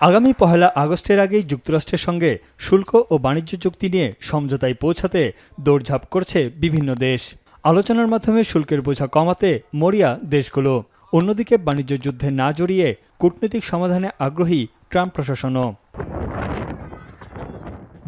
আগামী ১ আগস্টের আগেই যুক্তরাষ্ট্রের সঙ্গে শুল্ক ও বাণিজ্য চুক্তি নিয়ে সমঝোতায় পৌঁছাতে দৌড়ঝাঁপ করছে বিভিন্ন দেশ। আলোচনার মাধ্যমে শুল্কের বোঝা কমাতে মরিয়া দেশগুলো। অন্যদিকে বাণিজ্য যুদ্ধে না জড়িয়ে কূটনৈতিক সমাধানে আগ্রহী ট্রাম্প প্রশাসনও।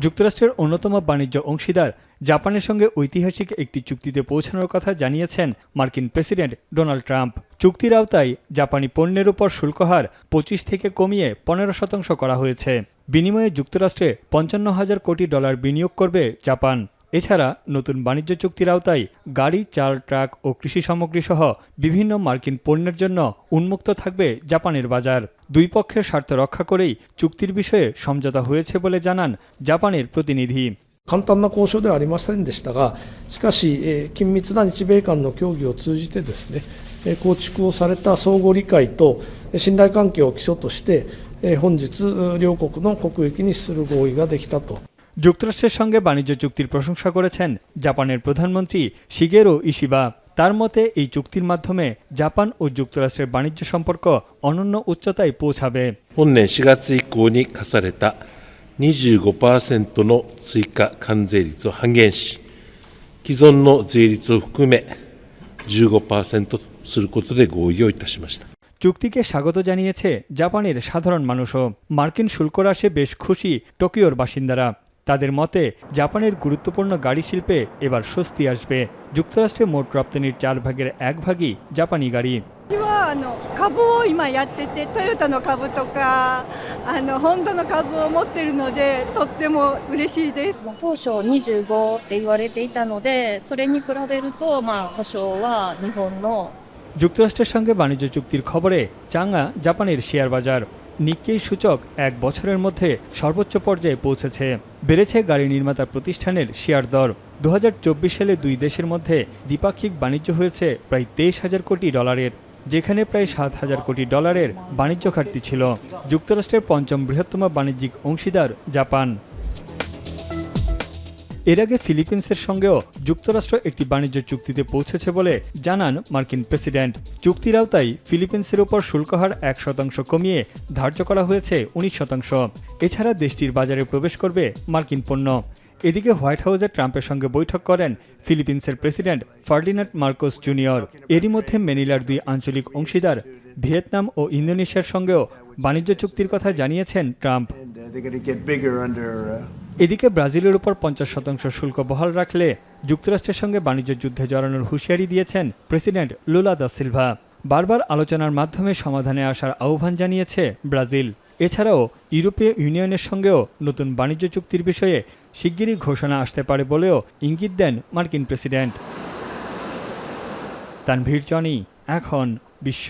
যুক্তরাষ্ট্রের অন্যতম বাণিজ্য অংশীদার জাপানের সঙ্গে ঐতিহাসিক একটি চুক্তিতে পৌঁছানোর কথা জানিয়েছেন মার্কিন প্রেসিডেন্ট ডোনাল্ড ট্রাম্প। চুক্তির আওতায় জাপানি পণ্যের উপর শুল্কহার ২৫ থেকে কমিয়ে ১৫% করা হয়েছে। বিনিময়ে যুক্তরাষ্ট্রে $৫৫,০০০ কোটি বিনিয়োগ করবে জাপান। এছাড়া নতুন বাণিজ্য চুক্তির আওতায় গাড়ি, চাল, ট্রাক ও কৃষি সামগ্রী সহ বিভিন্ন মার্কিন পণ্যের জন্য উন্মুক্ত থাকবে জাপানের বাজার। দুই পক্ষের স্বার্থ রক্ষা করেই চুক্তির বিষয়ে সমঝোতা হয়েছে বলে জানান জাপানের প্রতিনিধি।簡単な交渉ではありませんでしたが、しかし、緊密な日米間の協議を通じてですね、構築をされた相互理解と信頼関係を基礎として、本日両国の国益に資する合意ができたと。যুক্তরাষ্ট্রের সঙ্গে বাণিজ্য চুক্তির প্রশংসা করেছেন জাপানের প্রধানমন্ত্রী শিগেরো ইশিবা। তার মতে এই চুক্তির মাধ্যমে জাপান ও যুক্তরাষ্ট্রের বাণিজ্য সম্পর্ক অনন্য উচ্চতায় পৌঁছাবে। 本年4月以降に課された 25% の追加関税率を半減し、既存の税率を含め 15% とすることで合意をいたしました。চুক্তিকে স্বাগত জানিয়েছে জাপানের সাধারণ মানুষও। মার্কিন শুল্ক হ্রাসে বেশ খুশি টোকিওর বাসিন্দারা। তাদের মতে জাপানের গুরুত্বপূর্ণ গাড়ি শিল্পে এবার স্বস্তি আসবে। যুক্তরাষ্ট্রে মোট রপ্তানির 1/4 জাপানি গাড়ি। 株を今やってて、トヨタの株とかホンダの株を持ってるので、とっても嬉しいです。当初25って言われていたので、それに比べると多少は日本の。যুক্তরাষ্ট্রের সঙ্গে বাণিজ্য চুক্তির খবরে চাঙ্গা জাপানের শেয়ার বাজার। নিক্কেই সূচক এক বছরের মধ্যে সর্বোচ্চ পর্যায়ে পৌঁছেছে। বেড়েছে গাড়ি নির্মাতা প্রতিষ্ঠানের শেয়ার দর। 2024 সালে দুই দেশের মধ্যে দ্বিপাক্ষিক বাণিজ্য হয়েছে প্রায় $23,000 কোটি, যেখানে প্রায় $7,000 কোটি বাণিজ্য ঘাটতি ছিল। যুক্তরাষ্ট্রের পঞ্চম বৃহত্তম বাণিজ্যিক অংশীদার জাপান। এর আগে ফিলিপিন্সের সঙ্গেও যুক্তরাষ্ট্র একটি বাণিজ্য চুক্তিতে পৌঁছেছে বলে জানান মার্কিন প্রেসিডেন্ট। চুক্তির আওতায় ফিলিপিন্সের উপর শুল্কহার 1% কমিয়ে ধার্য করা হয়েছে 19%। এছাড়া দেশটির বাজারে প্রবেশ করবে মার্কিন পণ্য। এদিকে হোয়াইট হাউসে ট্রাম্পের সঙ্গে বৈঠক করেন ফিলিপিন্সের প্রেসিডেন্ট ফার্ডিনান্ড মার্কোস জুনিয়র। এরই মধ্যে ম্যানিলার দুই আঞ্চলিক অংশীদার ভিয়েতনাম ও ইন্দোনেশিয়ার সঙ্গেও বাণিজ্য চুক্তির কথা জানিয়েছেন ট্রাম্প। এদিকে ব্রাজিলের উপর 50% শুল্ক বহাল রাখলে যুক্তরাষ্ট্রের সঙ্গে বাণিজ্য যুদ্ধে জড়ানোর হুঁশিয়ারি দিয়েছেন প্রেসিডেন্ট লুলা দা সিলভা। বারবার আলোচনার মাধ্যমে সমাধানে আসার আহ্বান জানিয়েছে ব্রাজিল। এছাড়াও ইউরোপীয় ইউনিয়নের সঙ্গেও নতুন বাণিজ্য চুক্তির বিষয়ে শিগগিরই ঘোষণা আসতে পারে বলেও ইঙ্গিত দেন মার্কিন প্রেসিডেন্ট। তানভীর জনি, এখন বিশ্ব।